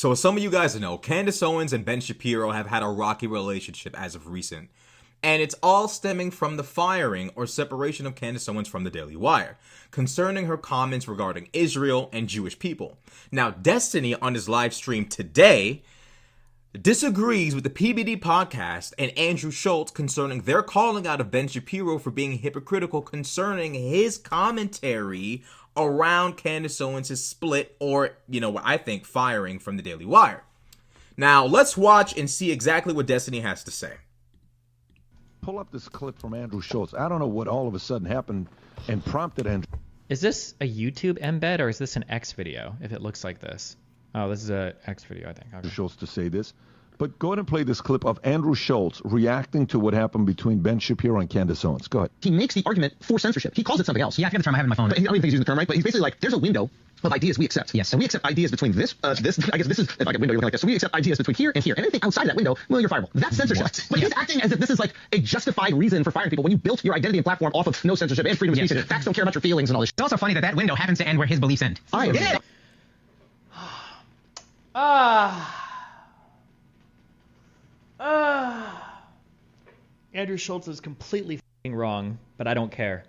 So as some of you guys know, Candace Owens and Ben Shapiro have had a rocky relationship as of recent. And it's all stemming from the firing or separation of Candace Owens from the Daily Wire, concerning her comments regarding Israel and Jewish people. Now, Destiny on his live stream today disagrees with the PBD podcast and Andrew Schulz concerning their calling out of Ben Shapiro for being hypocritical concerning his commentary around Candace Owens' split or, what I think, firing from the Daily Wire. Now, let's watch and see exactly what Destiny has to say. Pull up this clip from Andrew Schulz. I don't know what all of a sudden happened and prompted Andrew. Is this a YouTube embed or is this an X video if it looks like this? Oh, this is a X video, I think. Okay. Schulz to say this. But go ahead and play this clip of Andrew Schulz reacting to what happened between Ben Shapiro and Candace Owens. Go ahead. He makes the argument for censorship. He calls it something else. Yeah, I forget the term I have in my phone. But I don't even think he's using the term right, but he's basically like, there's a window of ideas we accept. Yes. And we accept ideas between this, I guess this is like a window you're looking like this. So we accept ideas between here and here. And anything outside of that window, well, you're fireable. That's censorship. What? But he's acting as if this is like a justified reason for firing people when you built your identity and platform off of no censorship and freedom of speech and facts don't care about your feelings and all this. It's also funny that window happens to end where his beliefs end. I am. Andrew Schulz is completely f***ing wrong, but I don't care.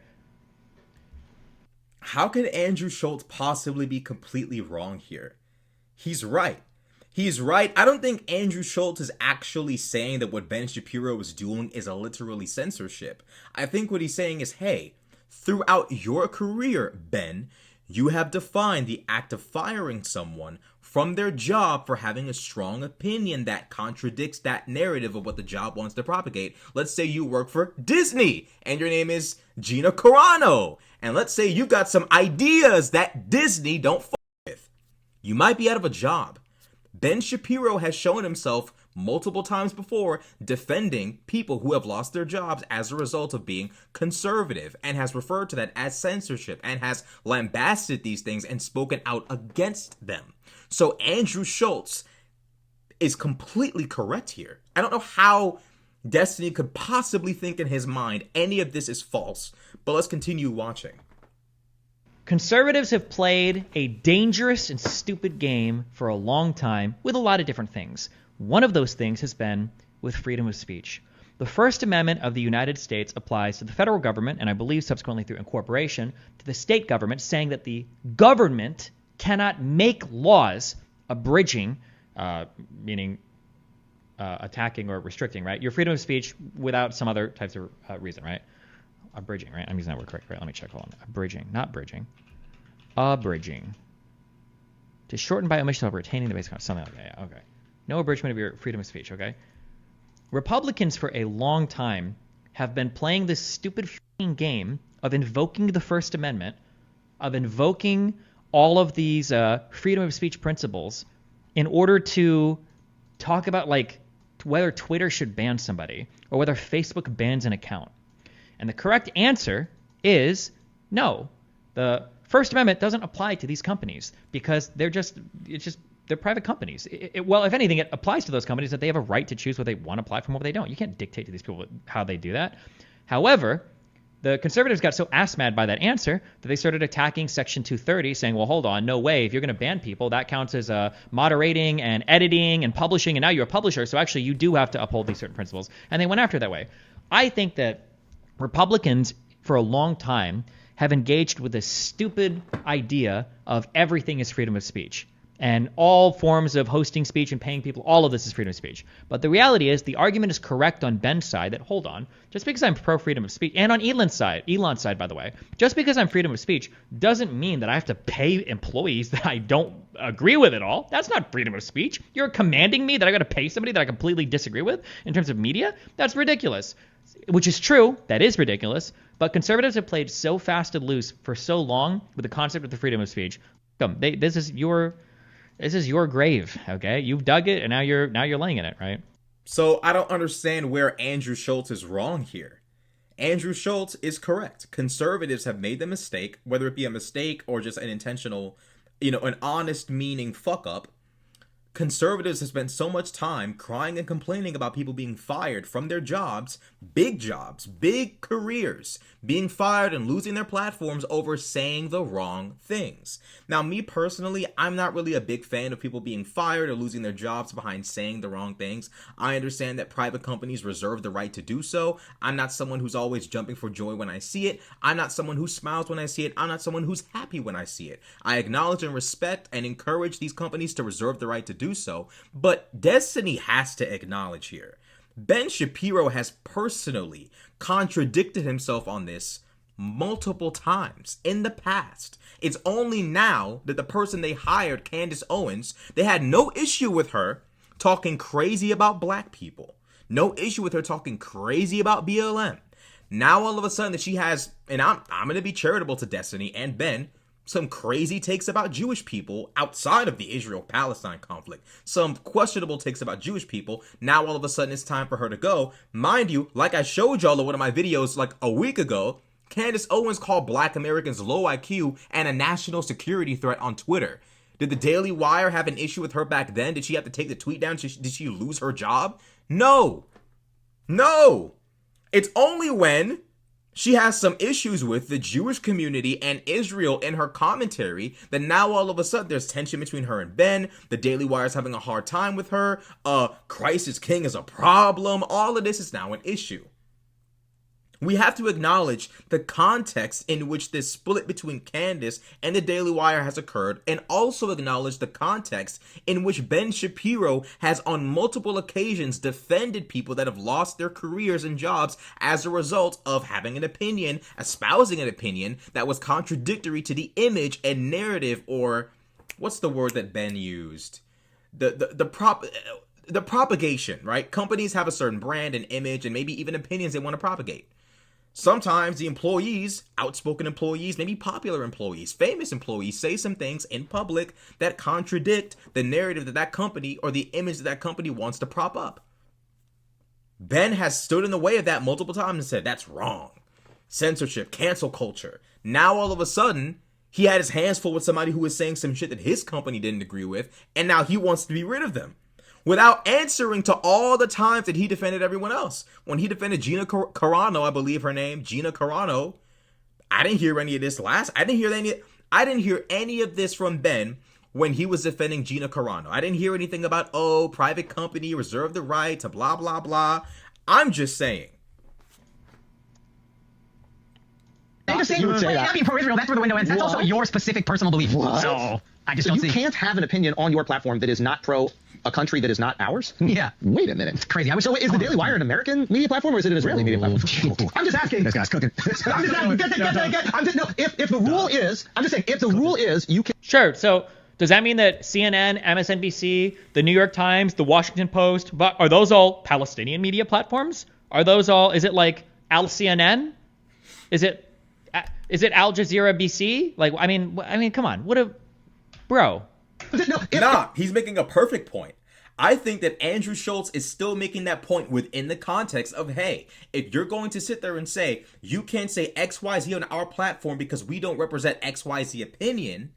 How could Andrew Schulz possibly be completely wrong here? He's right. He's right. I don't think Andrew Schulz is actually saying that what Ben Shapiro is doing is literally censorship. I think what he's saying is, hey, throughout your career, Ben, you have defined the act of firing someone from their job for having a strong opinion that contradicts that narrative of what the job wants to propagate. Let's say you work for Disney and your name is Gina Carano. And let's say you got some ideas that Disney don't fuck with. You might be out of a job. Ben Shapiro has shown himself multiple times before defending people who have lost their jobs as a result of being conservative and has referred to that as censorship and has lambasted these things and spoken out against them. So Andrew Schulz is completely correct here. I don't know how Destiny could possibly think in his mind any of this is false, but let's continue watching. Conservatives have played a dangerous and stupid game for a long time with a lot of different things. One of those things has been with freedom of speech. The First Amendment of the United States applies to the federal government, and I believe subsequently through incorporation, to the state government, saying that the government cannot make laws abridging, meaning attacking or restricting, right? Your freedom of speech without some other types of reason, right? Abridging, right? I'm using that word correct, right? Let me check. Hold on. Abridging, not bridging. Abridging. To shorten by omission of retaining the basic, something like that. Yeah, okay. No abridgment of your freedom of speech, okay? Republicans for a long time have been playing this stupid f***ing game of invoking the First Amendment, of invoking all of these freedom of speech principles in order to talk about like whether Twitter should ban somebody or whether Facebook bans an account. And the correct answer is no. The First Amendment doesn't apply to these companies because they're private companies. Well, if anything, it applies to those companies that they have a right to choose what they want to apply from what they don't. You can't dictate to these people how they do that. However, the conservatives got so ass-mad by that answer that they started attacking Section 230, saying, well, hold on, no way. If you're going to ban people, that counts as moderating and editing and publishing, and now you're a publisher, so actually you do have to uphold these certain principles. And they went after it that way. I think that Republicans, for a long time, have engaged with this stupid idea of everything is freedom of speech. And all forms of hosting speech and paying people, all of this is freedom of speech. But the reality is the argument is correct on Ben's side that, hold on, just because I'm pro-freedom of speech, and on Elon's side, by the way, just because I'm freedom of speech doesn't mean that I have to pay employees that I don't agree with at all. That's not freedom of speech. You're commanding me that I got to pay somebody that I completely disagree with in terms of media? That's ridiculous. Which is true. That is ridiculous. But conservatives have played so fast and loose for so long with the concept of the freedom of speech. This is your grave, okay? You've dug it, and now you're laying in it, right? So I don't understand where Andrew Schulz is wrong here. Andrew Schulz is correct. Conservatives have made the mistake, whether it be a mistake or just an intentional, an honest meaning fuck up. conservatives have spent so much time crying and complaining about people being fired from their jobs, big careers, being fired and losing their platforms over saying the wrong things. Now, me personally, I'm not really a big fan of people being fired or losing their jobs behind saying the wrong things. I understand that private companies reserve the right to do so. I'm not someone who's always jumping for joy when I see it. I'm not someone who smiles when I see it. I'm not someone who's happy when I see it. I acknowledge and respect and encourage these companies to reserve the right to do so, but Destiny has to acknowledge here. Ben Shapiro has personally contradicted himself on this multiple times in the past. It's only now that the person they hired, Candace Owens, they had no issue with her talking crazy about black people. No issue with her talking crazy about BLM. Now all of a sudden that she has, and I'm going to be charitable to Destiny and Ben, some crazy takes about Jewish people outside of the Israel-Palestine conflict. Some questionable takes about Jewish people. Now all of a sudden it's time for her to go. Mind you, like I showed y'all in one of my videos like a week ago, Candace Owens called black Americans low IQ and a national security threat on Twitter. Did the Daily Wire have an issue with her back then? Did she have to take the tweet down? Did she lose her job? No. It's only when she has some issues with the Jewish community and Israel in her commentary that now all of a sudden there's tension between her and Ben. The Daily Wire is having a hard time with her. Christ is King is a problem. All of this is now an issue. We have to acknowledge the context in which this split between Candace and the Daily Wire has occurred, and also acknowledge the context in which Ben Shapiro has on multiple occasions defended people that have lost their careers and jobs as a result of having an opinion, espousing an opinion that was contradictory to the image and narrative, or what's the word that Ben used? The propagation, right? Companies have a certain brand and image and maybe even opinions they want to propagate. Sometimes the employees, outspoken employees, maybe popular employees, famous employees, say some things in public that contradict the narrative that that company or the image that that company wants to prop up. Ben has stood in the way of that multiple times and said, that's wrong. Censorship, cancel culture. Now all of a sudden, he had his hands full with somebody who was saying some shit that his company didn't agree with, and now he wants to be rid of them, without answering to all the times that he defended everyone else. When he defended Gina Carano, I believe her name, Gina Carano, I didn't hear any of this I didn't hear any of this from Ben when he was defending Gina Carano. I didn't hear anything about, private company reserve the right to blah, blah, blah. I'm just saying. You would say that. Being pro-Israel, that's where the window ends. That's also your specific personal belief. What? So I just So don't you see. can't have an opinion on your platform that is not pro a country that is not ours? Yeah. Wait a minute. It's crazy. I wish So is the Daily Wire an American media platform or is it an Israeli media platform? I'm just asking. This guy's cooking. I'm just asking. If the rule is, I'm just saying, if the rule is you can. Sure. So does that mean that CNN, MSNBC, the New York Times, the Washington Post, are those all Palestinian media platforms? Are those all, is it like Al CNN? Is it Al Jazeera BC? Like, I mean, come on. Bro. He's making a perfect point. I think that Andrew Schulz is still making that point within the context of, hey, if you're going to sit there and say, you can't say XYZ on our platform because we don't represent XYZ opinion,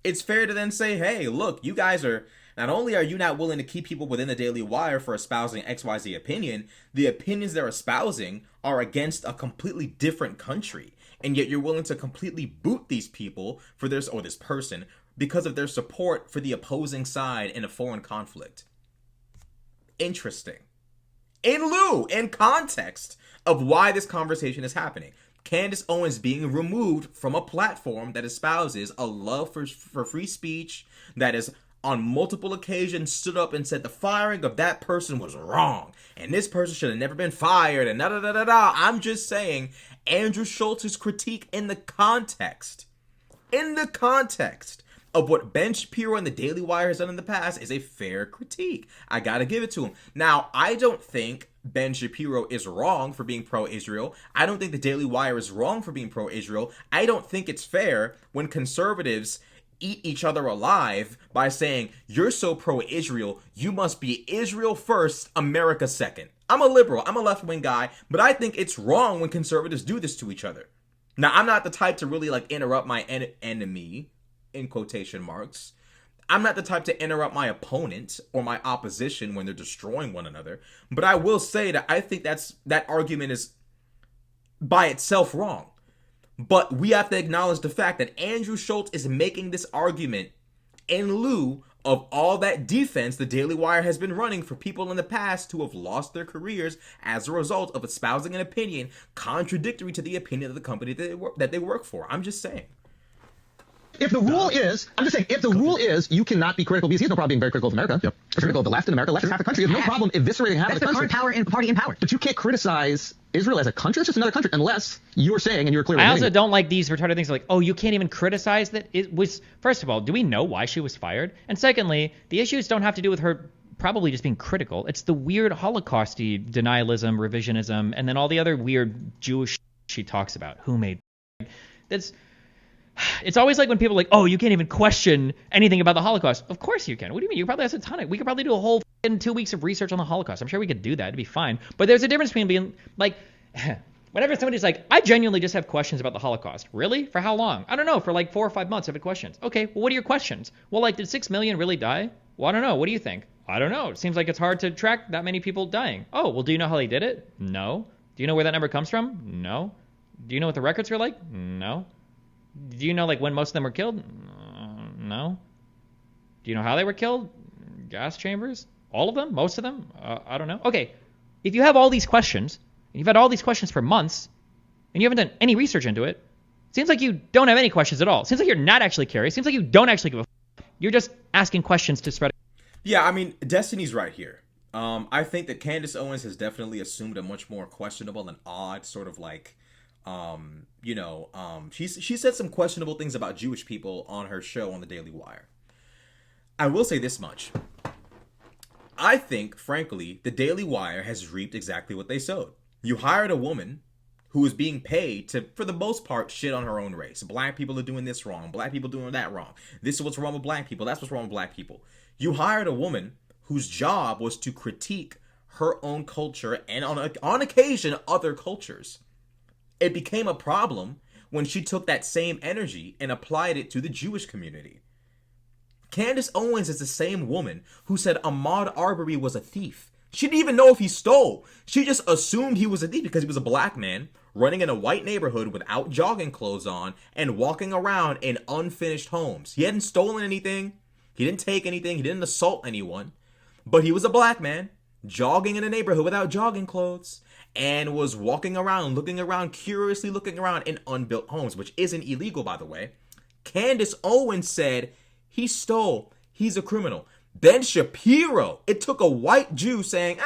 it's fair to then say, hey, look, you guys are, not only are you not willing to keep people within the Daily Wire for espousing XYZ opinion, the opinions they're espousing are against a completely different country. And yet you're willing to completely boot these people for this person because of their support for the opposing side in a foreign conflict. Interesting. In context of why this conversation is happening. Candace Owens being removed from a platform that espouses a love for free speech, that is on multiple occasions stood up and said the firing of that person was wrong and this person should have never been fired and da-da-da-da-da. I'm just saying Andrew Schultz's critique in the context of what Ben Shapiro and the Daily Wire has done in the past is a fair critique. I gotta give it to him. Now, I don't think Ben Shapiro is wrong for being pro-Israel. I don't think the Daily Wire is wrong for being pro-Israel. I don't think it's fair when conservatives eat each other alive by saying, you're so pro-Israel, you must be Israel first, America second. I'm a liberal, I'm a left-wing guy, but I think it's wrong when conservatives do this to each other. Now, I'm not the type to really interrupt my enemy, in quotation marks. I'm not the type to interrupt my opponent or my opposition when they're destroying one another. But I will say that I think that argument is by itself wrong. But we have to acknowledge the fact that Andrew Schulz is making this argument in lieu of all that defense the Daily Wire has been running for people in the past who have lost their careers as a result of espousing an opinion contradictory to the opinion of the company that they work for. I'm just saying. If the rule is, I'm just saying, if the rule is you cannot be critical, because he has no problem being very critical of America. Yep. Critical of the left in America. Left is half the country. He has no problem eviscerating half That's the the country. current party in power. But you can't criticize Israel as a country. It's just another country, unless you're saying, and you're clearly I admitting also it. don't like these retarded things like, oh, you can't even criticize that. It was, first of all, do we know why she was fired? And secondly, the issues don't have to do with her probably just being critical. It's the weird Holocaust-y denialism, revisionism, and then all the other weird Jewish she talks about. Who made that's. It's always like when people are like, oh, you can't even question anything about the Holocaust. Of course you can. What do you mean? You probably have a ton of. We could probably do a whole 2 weeks of research on the Holocaust. I'm sure we could do that. It'd be fine. But there's a difference between being like, whenever somebody's like, I genuinely just have questions about the Holocaust. Really? For how long? I don't know. For like 4 or 5 months, I've had questions. Okay, well, what are your questions? Well, like, did 6 million really die? Well, I don't know. What do you think? I don't know. It seems like it's hard to track that many people dying. Oh, well, do you know how they did it? No. Do you know where that number comes from? No. Do you know what the records were like? No. Do you know like when most of them were killed? No. Do you know how they were killed? Gas chambers? All of them? Most of them? I don't know. Okay. If you have all these questions, and you've had all these questions for months, and you haven't done any research into it, seems like you don't have any questions at all. Seems like you're not actually curious. Seems like you don't actually give a You're just asking questions to spread. Yeah, I mean, Destiny's right here. I think that Candace Owens has definitely assumed a much more questionable and odd sort of like, she said some questionable things about Jewish people on her show on the Daily Wire. I will say this much. I think, frankly, the Daily Wire has reaped exactly what they sowed. You hired a woman who is being paid to, for the most part, shit on her own race. Black people are doing this wrong. Black people doing that wrong. This is what's wrong with black people. That's what's wrong with black people. You hired a woman whose job was to critique her own culture and on occasion other cultures. It became a problem when she took that same energy and applied it to the Jewish community. Candace Owens is the same woman who said Ahmaud Arbery was a thief. She didn't even know if he stole. She just assumed he was a thief because he was a black man running in a white neighborhood without jogging clothes on and walking around in unfinished homes. He hadn't stolen anything. He didn't take anything. He didn't assault anyone. But he was a black man jogging in a neighborhood without jogging clothes and was walking around, looking around, curiously looking around in unbuilt homes, which isn't illegal, by the way. Candace Owens said he stole. He's a criminal. Ben Shapiro, it took a white Jew saying,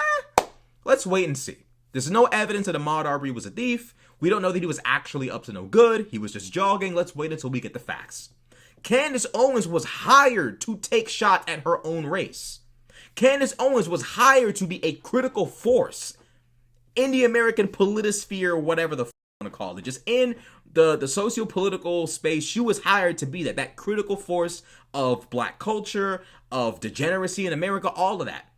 let's wait and see. There's no evidence that Ahmaud Arbery was a thief. We don't know that he was actually up to no good. He was just jogging. Let's wait until we get the facts. Candace Owens was hired to take shots at her own race. Candace Owens was hired to be a critical force in the American politisphere, or whatever the you want to call it. Just in the socio-political space, she was hired to be that critical force of black culture, of degeneracy in America, all of that.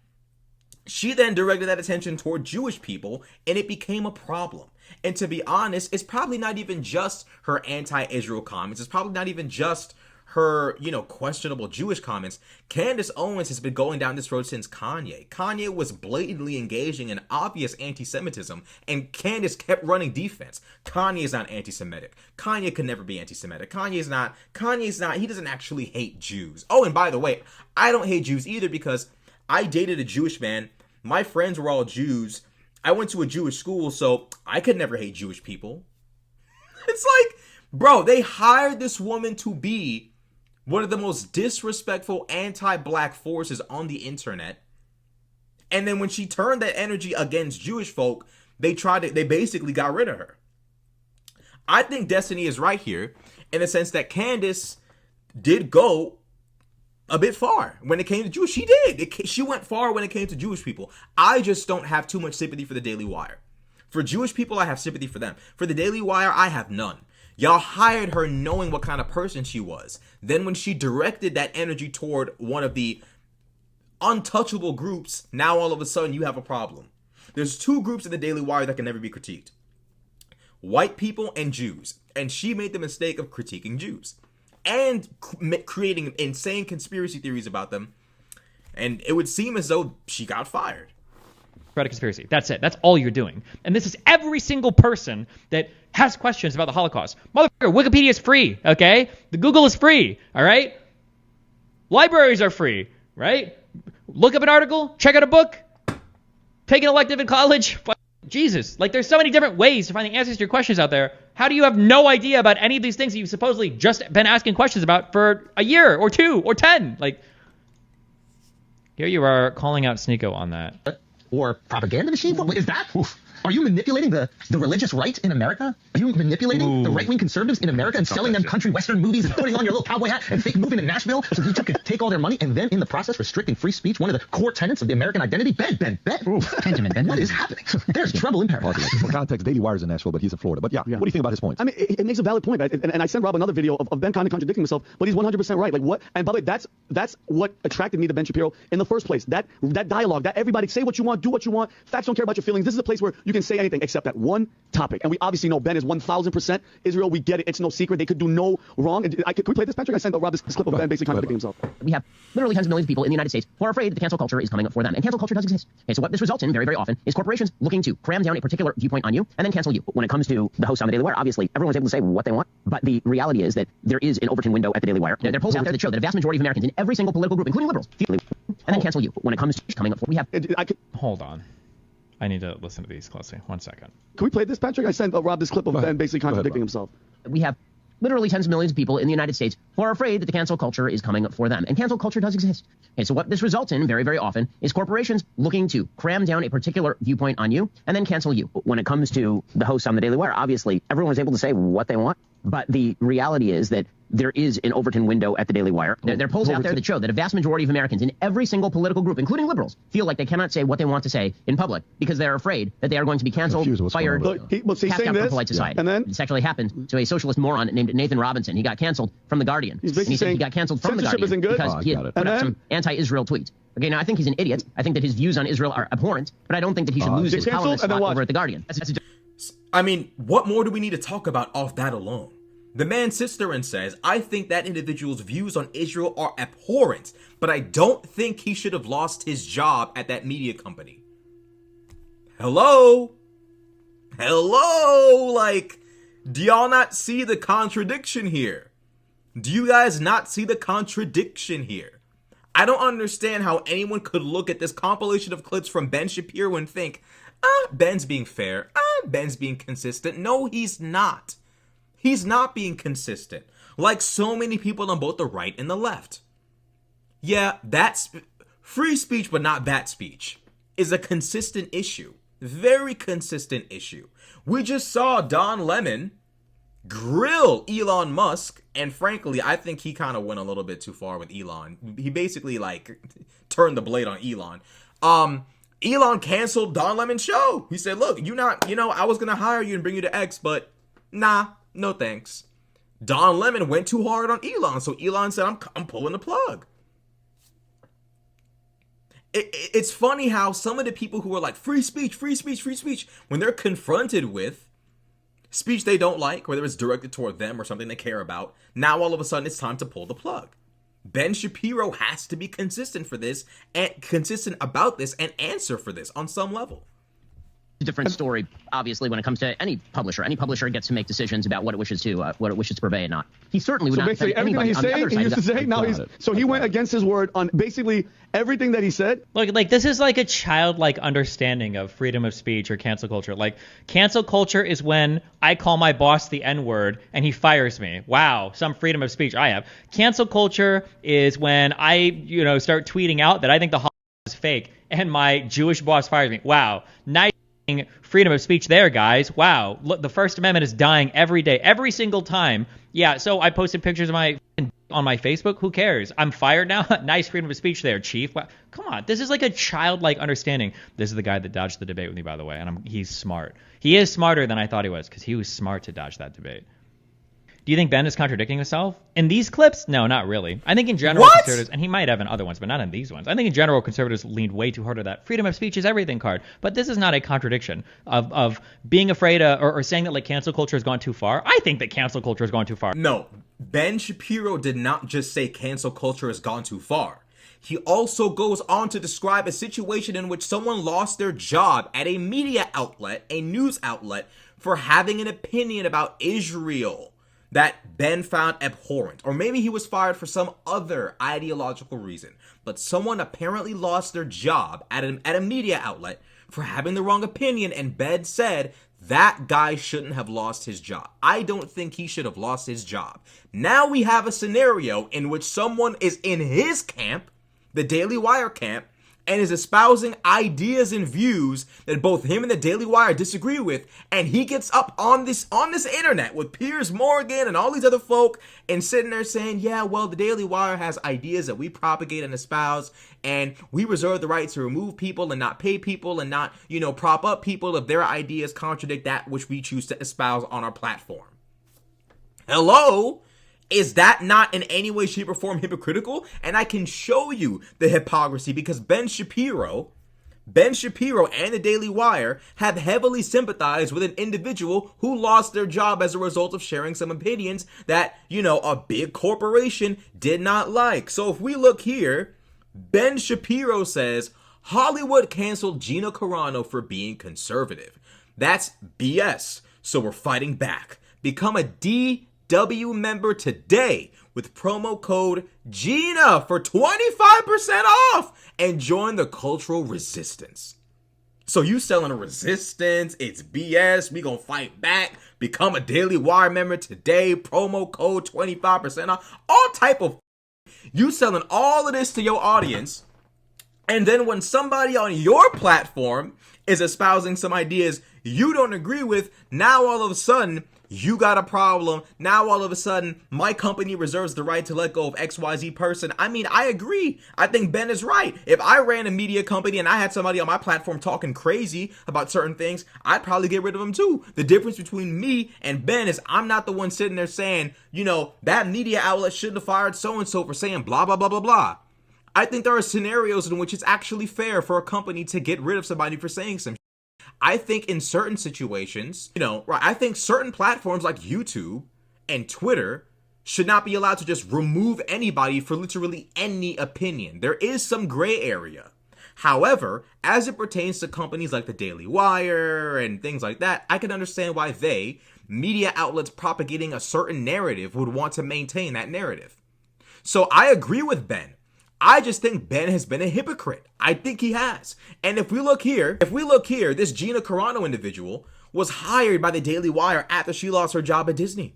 She then directed that attention toward Jewish people, and it became a problem. And to be honest, it's probably not even just her anti-Israel comments. It's probably not even just her, questionable Jewish comments. Candace Owens has been going down this road since Kanye. Kanye was blatantly engaging in obvious anti-Semitism, and Candace kept running defense. Kanye is not anti-Semitic. Kanye could never be anti-Semitic. Kanye's not, he doesn't actually hate Jews. Oh, and by the way, I don't hate Jews either because I dated a Jewish man. My friends were all Jews. I went to a Jewish school, so I could never hate Jewish people. It's like, bro, they hired this woman to be one of the most disrespectful anti-black forces on the internet. And then when she turned that energy against Jewish folk, they basically got rid of her. I think Destiny is right here in the sense that Candace did go a bit far when it came to Jewish. She did. She went far when it came to Jewish people. I just don't have too much sympathy for the Daily Wire. For Jewish people, I have sympathy for them. For the Daily Wire, I have none. Y'all hired her knowing what kind of person she was. Then when she directed that energy toward one of the untouchable groups, now all of a sudden you have a problem. There's two groups in the Daily Wire that can never be critiqued. White people and Jews. And she made the mistake of critiquing Jews. and creating insane conspiracy theories about them. And it would seem as though she got fired. Spread a conspiracy. That's it. That's all you're doing. And this is every single person that has questions about the Holocaust. Motherfucker, Wikipedia is free, okay? The Google is free, all right? Libraries are free, right? Look up an article, check out a book, take an elective in college. Jesus, like there's so many different ways to find the answers to your questions out there. How do you have no idea about any of these things that you've supposedly just been asking questions about for a year or 2 or 10? Like, here you are calling out Sneeko on that. Or propaganda machine? What is that? Are you manipulating the religious right in America? Are you manipulating the right-wing conservatives in America and selling them country western movies and putting on your little cowboy hat and fake moving to Nashville so you could take all their money and then in the process restricting free speech, one of the core tenets of the American identity? Benjamin, what is happening? There's trouble in paradise. For context, Daily Wire's in Nashville, but he's in Florida. But yeah, what do you think about his points? I mean, it makes a valid point, right? And I sent Rob another video of Ben kind of contradicting himself, but he's 100% right. Like what? And by the way, that's what attracted me to Ben Shapiro in the first place. That dialogue, that everybody say what you want, do what you want. Facts don't care about your feelings. This is a place where you can say anything except that one topic. And we obviously know Ben is 1,000% Israel. We get it. It's no secret. They could do no wrong. Can we play this, Patrick? I sent Rob this clip of Ben basically contradicting himself. We have literally tens of millions of people in the United States who are afraid that the cancel culture is coming up for them. And cancel culture does exist. Okay, so what this results in very, very often is corporations looking to cram down a particular viewpoint on you and then cancel you. When it comes to the host on the Daily Wire, obviously everyone's able to say what they want. But the reality is that there is an Overton window at the Daily Wire. There are polls out there that show that a vast majority of Americans in every single political group, including liberals, and then cancel you. When it comes to coming up for, we have. Hold on. I need to listen to these closely. 1 second. Can we play this, Patrick? I sent Rob this clip of Ben basically contradicting himself. We have literally tens of millions of people in the United States who are afraid that the cancel culture is coming up for them. And cancel culture does exist. Okay, so what this results in very, very often is corporations looking to cram down a particular viewpoint on you and then cancel you. When it comes to the hosts on the Daily Wire, obviously everyone's able to say what they want. But the reality is that there is an Overton window at the Daily Wire. There are polls out there that show that a vast majority of Americans in every single political group, including liberals, feel like they cannot say what they want to say in public because they're afraid that they are going to be canceled, fired, cast out from polite society. And then this actually happened to a socialist moron named Nathan Robinson. He got canceled from The Guardian. And he said he got canceled from The Guardian because he had put up some anti-Israel tweets. Okay, now I think he's an idiot. I think that his views on Israel are abhorrent, but I don't think that he should lose his columnist spot over at The Guardian. I mean, what more do we need to talk about off that alone? The man sits there and says, I think that individual's views on Israel are abhorrent, but I don't think he should have lost his job at that media company. Hello? Like, do y'all not see the contradiction here? Do you guys not see the contradiction here? I don't understand how anyone could look at this compilation of clips from Ben Shapiro and think, Ben's being fair, Ben's being consistent. No, he's not. He's not being consistent, like so many people on both the right and the left. Yeah, that's free speech, but not that speech, is a consistent issue. Very consistent issue. We just saw Don Lemon grill Elon Musk, and frankly, I think he kind of went a little bit too far with Elon. He basically, like, turned the blade on Elon. Elon canceled Don Lemon's show. He said, look, I was going to hire you and bring you to X, but nah. No thanks. Don Lemon went too hard on Elon, so Elon said, I'm pulling the plug. It's funny how some of the people who are like, free speech, when they're confronted with speech they don't like, whether it's directed toward them or something they care about, now all of a sudden it's time to pull the plug. Ben Shapiro has to be consistent for this, and consistent about this, and answer for this on some level. A different story, obviously, when it comes to any publisher. Any publisher gets to make decisions about what it wishes to purvey and not. He certainly would not defend everything anybody he's saying. He used to say now he went against his word on basically everything that he said. Look, like this is like a childlike understanding of freedom of speech or cancel culture. Like cancel culture is when I call my boss the N-word and he fires me. Wow, some freedom of speech I have. Cancel culture is when I, start tweeting out that I think the Holocaust is fake and my Jewish boss fires me. Wow, nice. Freedom of speech there, guys. Wow. Look, the First Amendment is dying every day, every single time. Yeah, so I posted pictures of on my Facebook. Who cares? I'm fired now. Nice freedom of speech there, Chief. Wow. Come on. This is like a childlike understanding. This is the guy that dodged the debate with me, by the way, and he's smart. He is smarter than I thought he was because he was smart to dodge that debate. Do you think Ben is contradicting himself? In these clips? No, not really. I think in general, What? conservatives, and he might have in other ones, but not in these ones. I think in general, conservatives leaned way too hard to that freedom of speech is everything card. But this is not a contradiction of being afraid or saying that like cancel culture has gone too far. I think that cancel culture has gone too far. No, Ben Shapiro did not just say cancel culture has gone too far. He also goes on to describe a situation in which someone lost their job at a media outlet, a news outlet, for having an opinion about Israel that Ben found abhorrent. Or maybe he was fired for some other ideological reason. But someone apparently lost their job at a media outlet for having the wrong opinion, and Ben said that guy shouldn't have lost his job. I don't think he should have lost his job. Now we have a scenario in which someone is in his camp, the Daily Wire camp, and is espousing ideas and views that both him and the Daily Wire disagree with, and he gets up on this internet with Piers Morgan and all these other folk and sitting there saying, yeah, well, the Daily Wire has ideas that we propagate and espouse, and we reserve the right to remove people and not pay people and not, prop up people if their ideas contradict that which we choose to espouse on our platform. Hello? Is that not in any way, shape, or form hypocritical? And I can show you the hypocrisy because Ben Shapiro and the Daily Wire have heavily sympathized with an individual who lost their job as a result of sharing some opinions that, a big corporation did not like. So if we look here, Ben Shapiro says, Hollywood canceled Gina Carano for being conservative. That's BS. So we're fighting back. Become a DW member today with promo code GINA for 25% off and join the cultural resistance. So you selling a resistance, it's BS, we gonna fight back, become a Daily Wire member today, promo code 25% off, all type of you selling all of this to your audience, and then when somebody on your platform is espousing some ideas you don't agree with, now all of a sudden you got a problem. Now all of a sudden, my company reserves the right to let go of XYZ person. I mean, I agree. I think Ben is right. If I ran a media company and I had somebody on my platform talking crazy about certain things, I'd probably get rid of them too. The difference between me and Ben is I'm not the one sitting there saying, that media outlet shouldn't have fired so-and-so for saying blah, blah, blah, blah, blah. I think there are scenarios in which it's actually fair for a company to get rid of somebody for saying some shit. I think in certain situations, I think certain platforms like YouTube and Twitter should not be allowed to just remove anybody for literally any opinion. There is some gray area. However, as it pertains to companies like the Daily Wire and things like that, I can understand why media outlets propagating a certain narrative, would want to maintain that narrative. So I agree with Ben. I just think Ben has been a hypocrite. I think he has. And if we look here, this Gina Carano individual was hired by the Daily Wire after she lost her job at Disney.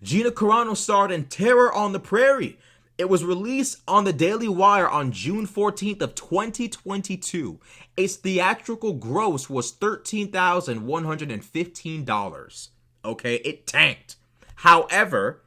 Gina Carano starred in Terror on the Prairie. It was released on the Daily Wire on June 14th of 2022. Its theatrical gross was $13,115. Okay, it tanked. However,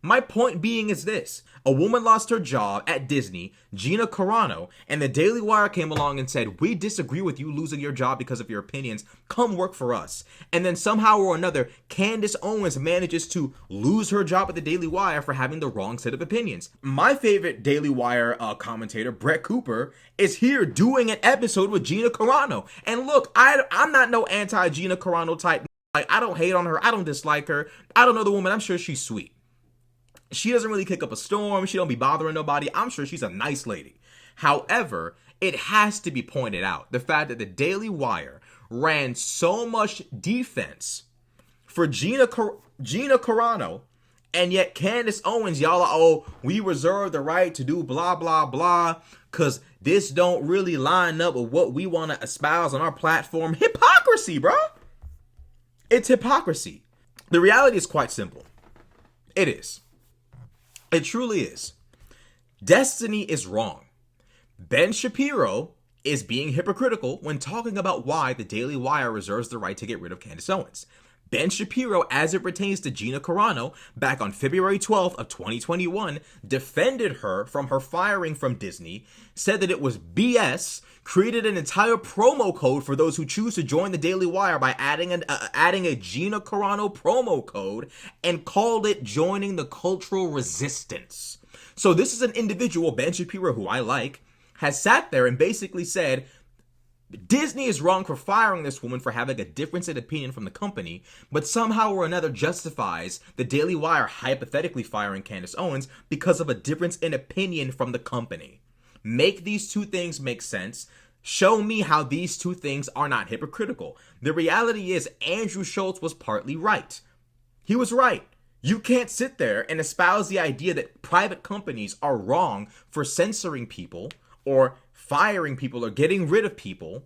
my point being is this. A woman lost her job at Disney, Gina Carano, and the Daily Wire came along and said, we disagree with you losing your job because of your opinions. Come work for us. And then somehow or another, Candace Owens manages to lose her job at the Daily Wire for having the wrong set of opinions. My favorite Daily Wire commentator, Brett Cooper, is here doing an episode with Gina Carano. And look, I'm not no anti-Gina Carano type. Like, I don't hate on her. I don't dislike her. I don't know the woman. I'm sure she's sweet. She doesn't really kick up a storm. She don't be bothering nobody. I'm sure she's a nice lady. However, it has to be pointed out the fact that the Daily Wire ran so much defense for Gina Carano, and yet Candace Owens, y'all are, we reserve the right to do blah, blah, blah, because this don't really line up with what we want to espouse on our platform. Hypocrisy, bro. It's hypocrisy. The reality is quite simple. It is. It truly is. Destiny is wrong. Ben Shapiro is being hypocritical when talking about why the Daily Wire reserves the right to get rid of Candace Owens. Ben Shapiro, as it pertains to Gina Carano, back on February 12th of 2021, defended her from her firing from Disney, said that it was BS, created an entire promo code for those who choose to join the Daily Wire by adding a Gina Carano promo code, and called it joining the cultural resistance. So this is an individual, Ben Shapiro, who I like, has sat there and basically said, Disney is wrong for firing this woman for having a difference in opinion from the company, but somehow or another justifies the Daily Wire hypothetically firing Candace Owens because of a difference in opinion from the company. Make these two things make sense. Show me how these two things are not hypocritical. The reality is Andrew Schulz was partly right. He was right. You can't sit there and espouse the idea that private companies are wrong for censoring people or firing people or getting rid of people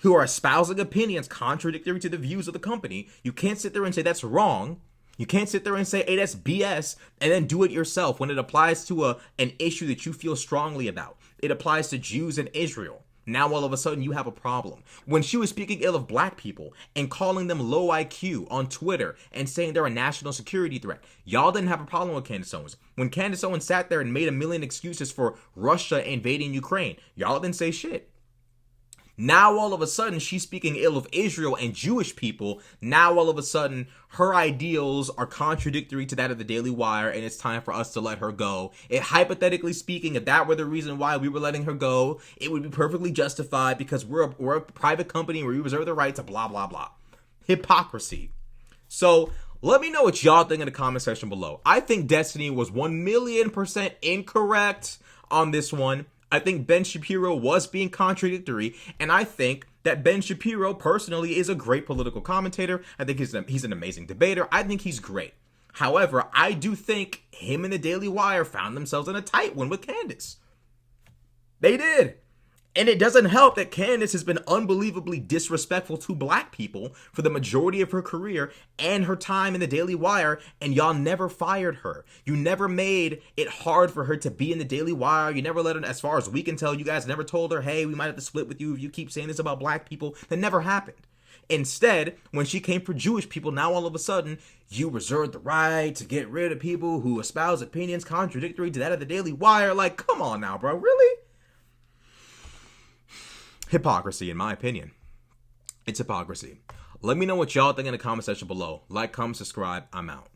who are espousing opinions contradictory to the views of the company. You can't sit there and say that's wrong. You can't sit there and say, hey, that's BS, and then do it yourself when it applies to an issue that you feel strongly about. It applies to Jews in Israel. Now all of a sudden you have a problem. When she was speaking ill of black people and calling them low IQ on Twitter and saying they're a national security threat, y'all didn't have a problem with Candace Owens. When Candace Owens sat there and made a million excuses for Russia invading Ukraine, y'all didn't say shit. Now all of a sudden she's speaking ill of Israel and Jewish people. Now all of a sudden her ideals are contradictory to that of the Daily Wire, and it's time for us to let her go. Hypothetically speaking, if that were the reason why we were letting her go, it would be perfectly justified because we're a private company where we reserve the right to blah blah blah. Hypocrisy. So let me know what y'all think in the comment section below. I think Destiny was 1,000,000% incorrect on this one. I think Ben Shapiro was being contradictory, and I think that Ben Shapiro personally is a great political commentator. I think he's an amazing debater. I think he's great. However, I do think him and the Daily Wire found themselves in a tight one with Candace. They did. And it doesn't help that Candace has been unbelievably disrespectful to black people for the majority of her career and her time in the Daily Wire, and y'all never fired her. You never made it hard for her to be in the Daily Wire. You never let her, as far as we can tell, you guys never told her, hey, we might have to split with you if you keep saying this about black people. That never happened. Instead, when she came for Jewish people, now all of a sudden, you reserved the right to get rid of people who espouse opinions contradictory to that of the Daily Wire. Like, come on now, bro. Really? Hypocrisy, in my opinion. It's hypocrisy. Let me know what y'all think in the comment section below. Like, comment, subscribe. I'm out.